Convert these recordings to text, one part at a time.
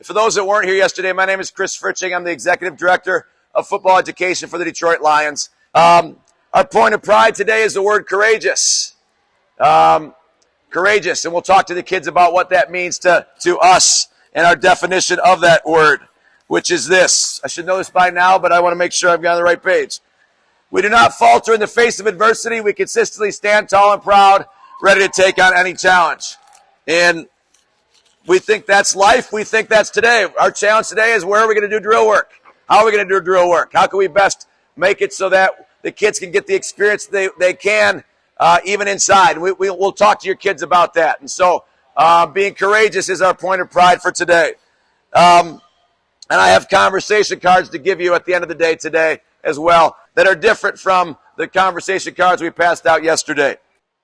For those that weren't here yesterday, my name is Chris Fritzsching. I'm the Executive Director of Football Education for the Detroit Lions. Our point of pride today is the word courageous. Courageous, and we'll talk to the kids about what that means to us and our definition of that word, which is this. I should know this by now, but I want to make sure I've got on the right page. We do not falter in the face of adversity. We consistently stand tall and proud, ready to take on any challenge. And we think that's life. We think that's today. Our challenge today is, where are we going to do drill work? How are we going to do drill work? How can we best make it so that the kids can get the experience they can even inside? We'll talk to your kids about that. And so being courageous is our point of pride for today. And I have conversation cards to give you at the end of the day today as well that are different from the conversation cards we passed out yesterday.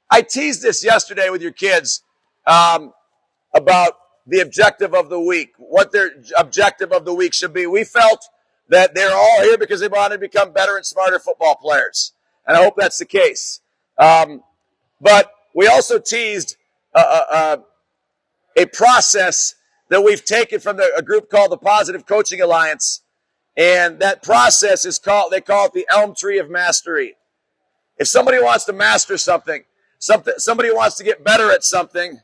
I teased this yesterday with your kids about the objective of the week, what their objective of the week should be. We felt that they're all here because they wanted to become better and smarter football players. And I hope that's the case. But we also teased a process that we've taken from a group called the Positive Coaching Alliance. And that process is they call it the ELM Tree of Mastery. If somebody wants to master something, somebody wants to get better at something,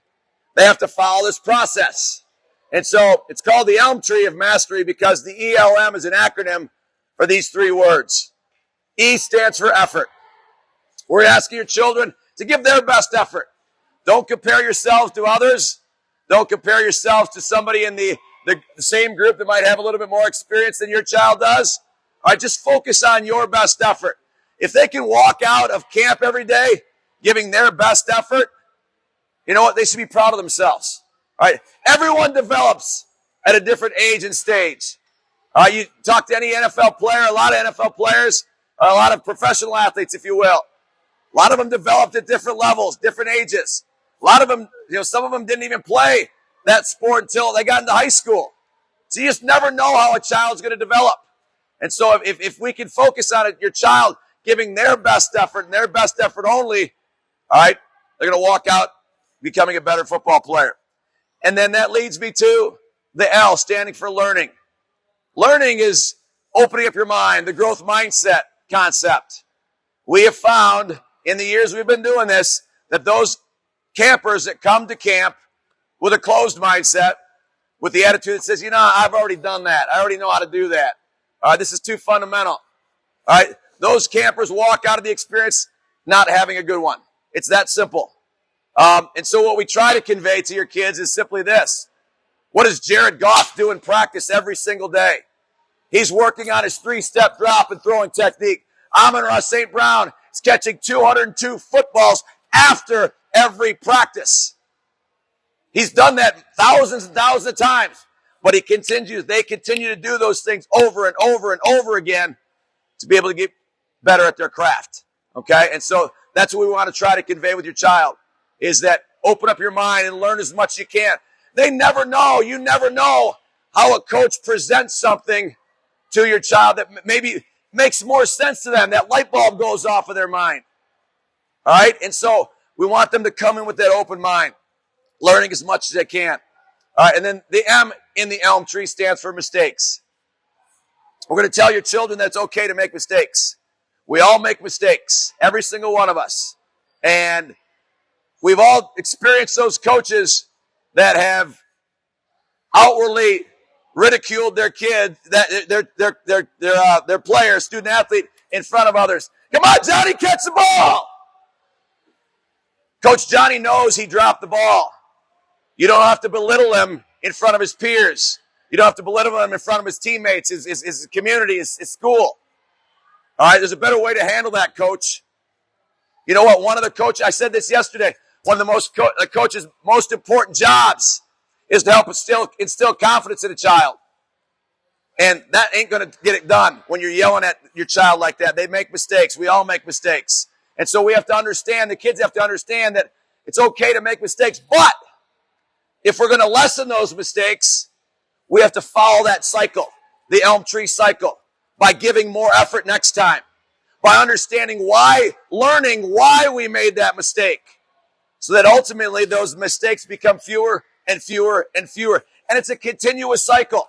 they have to follow this process. And so it's called the ELM Tree of Mastery because the ELM is an acronym for these three words. E stands for effort. We're asking your children to give their best effort. Don't compare yourselves to others. Don't compare yourselves to somebody in the same group that might have a little bit more experience than your child does. All right, just focus on your best effort. If they can walk out of camp every day giving their best effort, you know what? They should be proud of themselves. All right, everyone develops at a different age and stage. All right, you talk to any NFL player, a lot of NFL players, a lot of professional athletes, if you will. A lot of them developed at different levels, different ages. A lot of them, some of them didn't even play that sport until they got into high school. So you just never know how a child's going to develop. And so if we can focus on it, your child giving their best effort and their best effort only, all right, they're going to walk out becoming a better football player. And then that leads me to the L, standing for learning. Learning is opening up your mind, the growth mindset concept. We have found in the years we've been doing this that those campers that come to camp with a closed mindset, with the attitude that says, I've already done that. I already know how to do that. This is too fundamental. All right, those campers walk out of the experience not having a good one. It's that simple. And so what we try to convey to your kids is simply this. What does Jared Goff do in practice every single day? He's working on his 3-step drop and throwing technique. Amon-Ra St. Brown is catching 202 footballs after every practice. He's done that thousands and thousands of times, but they continue to do those things over and over and over again to be able to get better at their craft. Okay? And so that's what we want to try to convey with your child, is that open up your mind and learn as much as you can. They never know. You never know how a coach presents something to your child that maybe makes more sense to them. That light bulb goes off of their mind. All right? And so we want them to come in with that open mind, learning as much as they can. All right, and then the M in the ELM tree stands for mistakes. We're going to tell your children that it's okay to make mistakes. We all make mistakes, every single one of us. And we've all experienced those coaches that have outwardly ridiculed their kid, their player, student athlete, in front of others. Come on, Johnny, catch the ball. Coach Johnny knows he dropped the ball. You don't have to belittle him in front of his peers. You don't have to belittle him in front of his teammates, his community, his school. All right, there's a better way to handle that, coach. You know what? One of the coaches, I said this yesterday, one of the coach's most important jobs is to help instill confidence in a child. And that ain't going to get it done when you're yelling at your child like that. They make mistakes. We all make mistakes. And so we have to understand, the kids have to understand that it's okay to make mistakes, but if we're going to lessen those mistakes, we have to follow that cycle, the ELM tree cycle, by giving more effort next time, by understanding why, learning why we made that mistake, so that ultimately those mistakes become fewer and fewer and fewer. And it's a continuous cycle.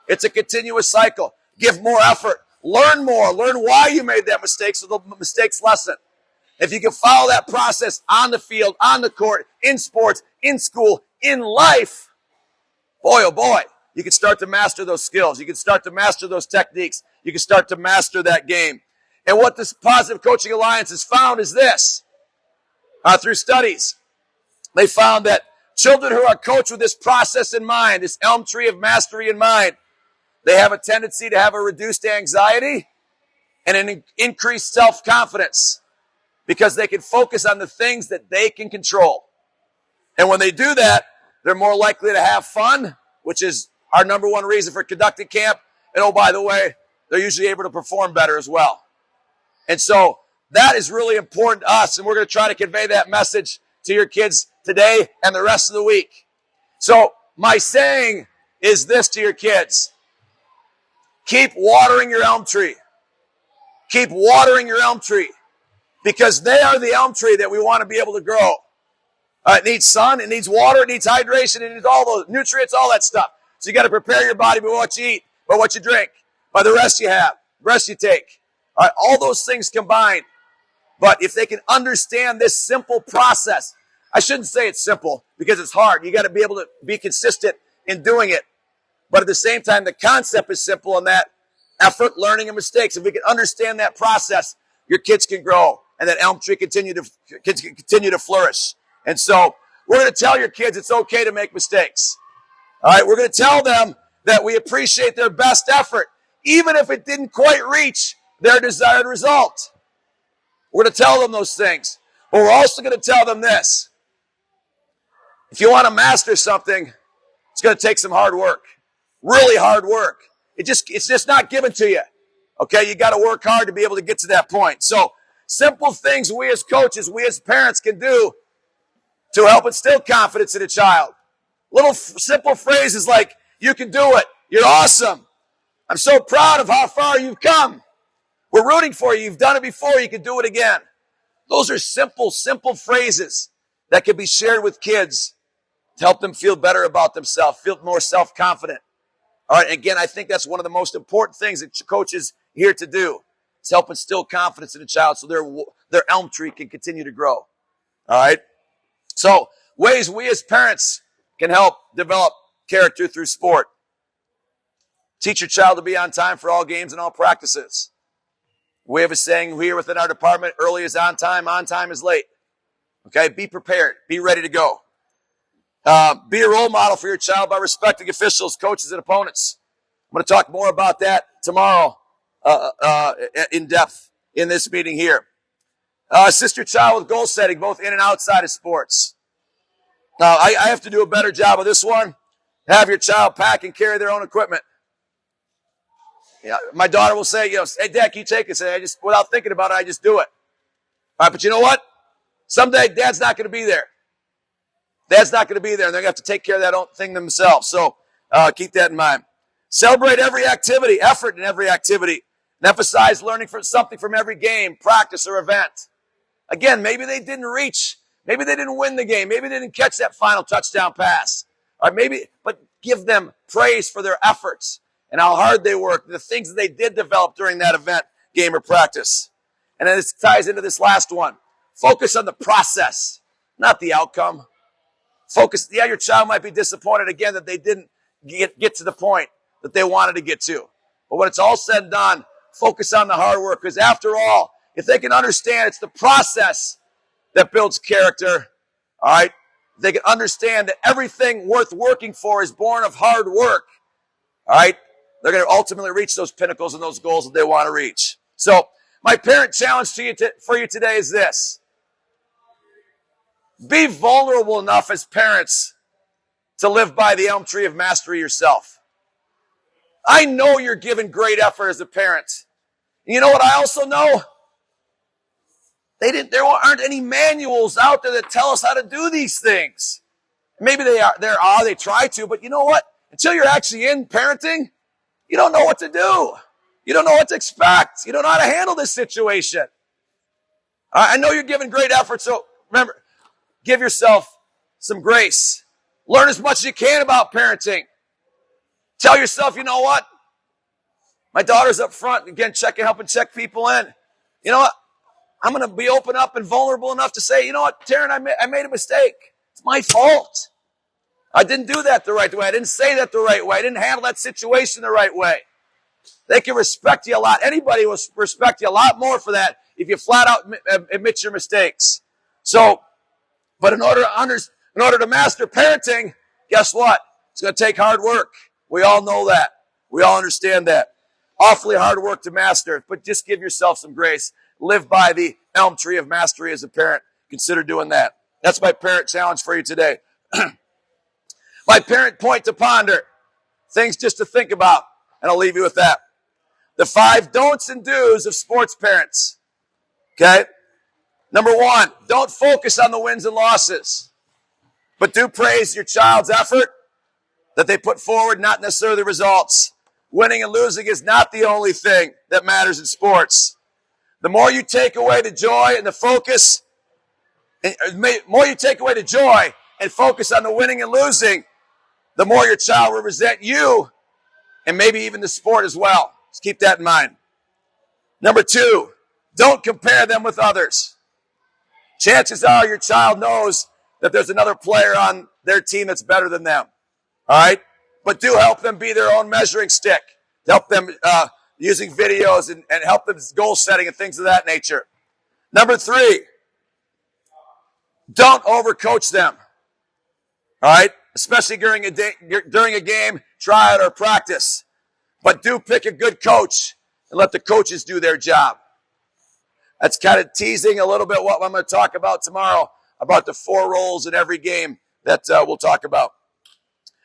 It's a continuous cycle. Give more effort. Learn more. Learn why you made that mistake so the mistakes lessen. If you can follow that process on the field, on the court, in sports, in school, in life, boy, oh boy, you can start to master those skills. You can start to master those techniques. You can start to master that game. And what this Positive Coaching Alliance has found is this. Through studies, they found that children who are coached with this process in mind, this ELM Tree of Mastery in mind, they have a tendency to have a reduced anxiety and an increased self-confidence because they can focus on the things that they can control. And when they do that, they're more likely to have fun, which is our number one reason for conducting camp. And oh, by the way, they're usually able to perform better as well. And so that is really important to us, and we're going to try to convey that message to your kids today and the rest of the week. So my saying is this to your kids. Keep watering your elm tree. Keep watering your elm tree because they are the elm tree that we want to be able to grow. It needs sun, it needs water, it needs hydration, it needs all those nutrients, all that stuff. So you got to prepare your body by what you eat, by what you drink, by the rest you have, rest you take. All those things combined. But if they can understand this simple process, I shouldn't say it's simple because it's hard. You got to be able to be consistent in doing it. But at the same time, the concept is simple in that effort, learning, and mistakes. If we can understand that process, your kids can grow and that elm tree continue to flourish. And so we're going to tell your kids it's okay to make mistakes. All right, we're going to tell them that we appreciate their best effort, even if it didn't quite reach their desired result. We're going to tell them those things. But we're also going to tell them this. If you want to master something, it's going to take some hard work. Really hard work. It's just not given to you. Okay, you got to work hard to be able to get to that point. So simple things we as coaches, we as parents can do to help instill confidence in a child. Little simple phrases like, you can do it. You're awesome. I'm so proud of how far you've come. We're rooting for you. You've done it before. You can do it again. Those are simple phrases that can be shared with kids to help them feel better about themselves, feel more self-confident. All right, again, I think that's one of the most important things that coaches are here to do is help instill confidence in a child so their elm tree can continue to grow. All right? So ways we as parents can help develop character through sport. Teach your child to be on time for all games and all practices. We have a saying here within our department, early is on time is late. Okay, be prepared, be ready to go. Be a role model for your child by respecting officials, coaches, and opponents. I'm going to talk more about that tomorrow in depth in this meeting here. Assist your child with goal setting, both in and outside of sports. I have to do a better job of this one. Have your child pack and carry their own equipment. Yeah, my daughter will say, hey, Dad, can you take this? And without thinking about it, I just do it. All right, but you know what? Someday, Dad's not going to be there. Dad's not going to be there, and they're going to have to take care of that own thing themselves. So keep that in mind. Celebrate every activity, effort in every activity, and emphasize learning something from every game, practice, or event. Again, maybe they didn't reach. Maybe they didn't win the game. Maybe they didn't catch that final touchdown pass. Or but give them praise for their efforts and how hard they worked, the things that they did develop during that event, game, or practice. And then this ties into this last one. Focus on the process, not the outcome. Focus. Yeah, your child might be disappointed again that they didn't get to the point that they wanted to get to. But when it's all said and done, focus on the hard work. Because after all, if they can understand it's the process that builds character, all right, if they can understand that everything worth working for is born of hard work, all right, they're going to ultimately reach those pinnacles and those goals that they want to reach. So my parent challenge to you for you today is this. Be vulnerable enough as parents to live by the Elm Tree of Mastery yourself. I know you're giving great effort as a parent. And you know what I also know? There aren't any manuals out there that tell us how to do these things. Maybe they try to, but you know what? Until you're actually in parenting, you don't know what to do. You don't know what to expect. You don't know how to handle this situation. I know you're giving great effort, so remember, give yourself some grace. Learn as much as you can about parenting. Tell yourself, you know what? My daughter's up front, again, helping check people in. You know what? I'm going to be open up and vulnerable enough to say, you know what, Taryn, I made a mistake. It's my fault. I didn't do that the right way. I didn't say that the right way. I didn't handle that situation the right way. They can respect you a lot. Anybody will respect you a lot more for that if you flat out admit your mistakes. So, but in order to master parenting, guess what? It's going to take hard work. We all know that. We all understand that. Awfully hard work to master, but just give yourself some grace. Live by the ELM Tree of Mastery as a parent. Consider doing that. That's my parent challenge for you today. My parent point to ponder. Things just to think about. And I'll leave you with that. The 5 don'ts and do's of sports parents. Okay? Number 1, don't focus on the wins and losses, but do praise your child's effort that they put forward, not necessarily the results. Winning and losing is not the only thing that matters in sports. The more you take away the joy and the focus, more you take away the joy and focus on the winning and losing, the more your child will resent you and maybe even the sport as well. Just keep that in mind. Number 2, don't compare them with others. Chances are your child knows that there's another player on their team that's better than them. All right? But do help them be their own measuring stick. Help them using videos and help them goal setting and things of that nature. Number 3, don't overcoach them. All right? Especially during a game, tryout, or practice. But do pick a good coach and let the coaches do their job. That's kind of teasing a little bit what I'm going to talk about tomorrow, about the 4 roles in every game that we'll talk about.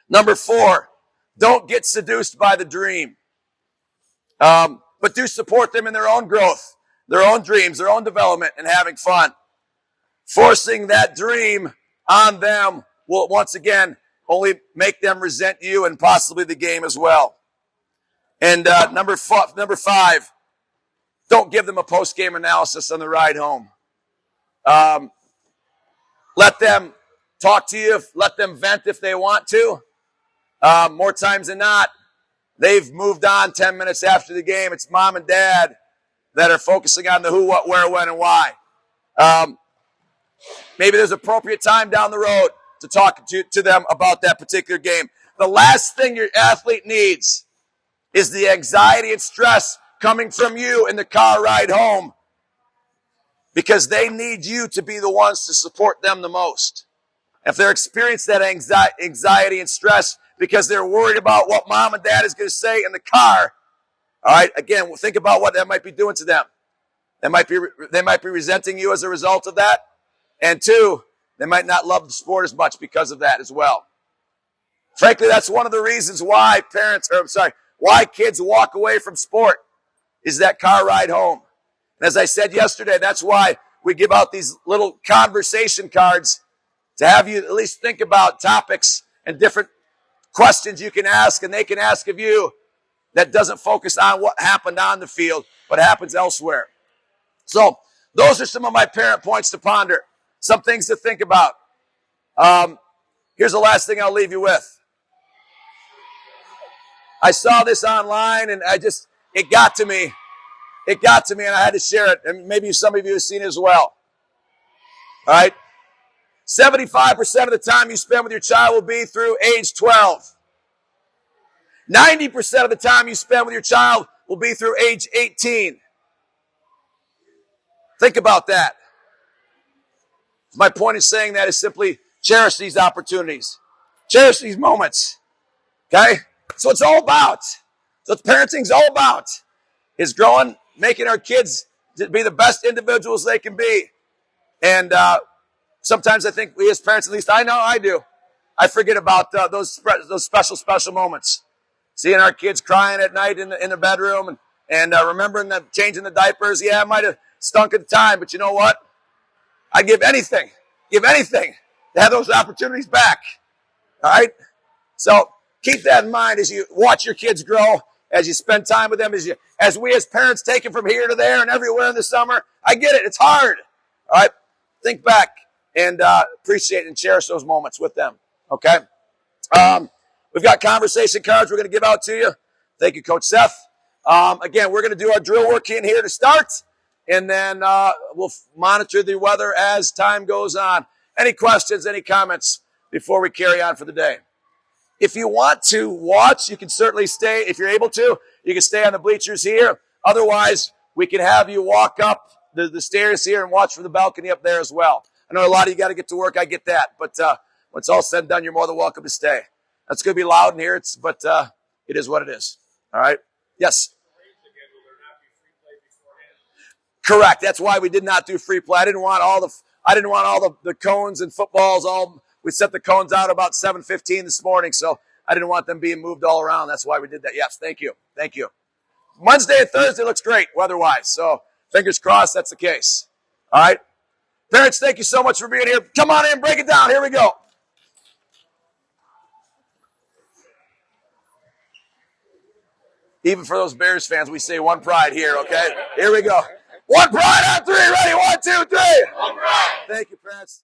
Number 4, don't get seduced by the dream. But do support them in their own growth, their own dreams, their own development, and having fun. Forcing that dream on them will, once again, only make them resent you and possibly the game as well. And number 5, don't give them a post-game analysis on the ride home. Let them talk to you. Let them vent if they want to. More times than not, they've moved on 10 minutes after the game. It's mom and dad that are focusing on the who, what, where, when, and why. Maybe there's appropriate time down the road to talk to them about that particular game. The last thing your athlete needs is the anxiety and stress coming from you in the car ride home, because they need you to be the ones to support them the most. If they're experiencing that anxiety and stress because they're worried about what mom and dad is going to say in the car, all right, again, we'll think about what that might be doing to them. They might be resenting you as a result of that. And 2, they might not love the sport as much because of that as well. Frankly, that's one of the reasons why why kids walk away from sport, is that car ride home. And as I said yesterday, that's why we give out these little conversation cards to have you at least think about topics and different questions you can ask and they can ask of you that doesn't focus on what happened on the field, but happens elsewhere. So those are some of my parent points to ponder, some things to think about. Here's the last thing I'll leave you with. I saw this online and it got to me. It got to me and I had to share it. And maybe some of you have seen it as well. All right. 75% of the time you spend with your child will be through age 12. 90% of the time you spend with your child will be through age 18. Think about that. My point in saying that is simply cherish these opportunities. Cherish these moments. Okay? So it's all about. So what parenting's all about is growing, making our kids to be the best individuals they can be. And sometimes I think we as parents, at least I know I do, I forget about those special moments. Seeing our kids crying at night in the bedroom and remembering them changing the diapers. Yeah, it might have stunk at the time, but you know what? I'd give anything to have those opportunities back. All right? So keep that in mind as you watch your kids grow, as you spend time with them, as we as parents take them from here to there and everywhere in the summer. I get it. It's hard. All right? Think back and appreciate and cherish those moments with them. Okay? We've got conversation cards we're going to give out to you. Thank you, Coach Seth. Again, we're going to do our drill work in here to start, and then we'll monitor the weather as time goes on. Any questions, any comments before we carry on for the day? If you want to watch, you can certainly stay. If you're able to, you can stay on the bleachers here. Otherwise, we can have you walk up the stairs here and watch from the balcony up there as well. I know a lot of you got to get to work. I get that. But when it's all said and done, you're more than welcome to stay. That's going to be loud in here, but it is what it is. All right? Yes? Correct. That's why we did not do free play. I didn't want all the cones and footballs all. We set the cones out about 7:15 this morning, so I didn't want them being moved all around. That's why we did that. Yes, thank you. Thank you. Wednesday and Thursday looks great weather-wise, so fingers crossed that's the case. All right? Parents, thank you so much for being here. Come on in, break it down. Here we go. Even for those Bears fans, we say one pride here, okay? Here we go. One pride on three. Ready? 1, 2, 3. One pride. Thank you, parents.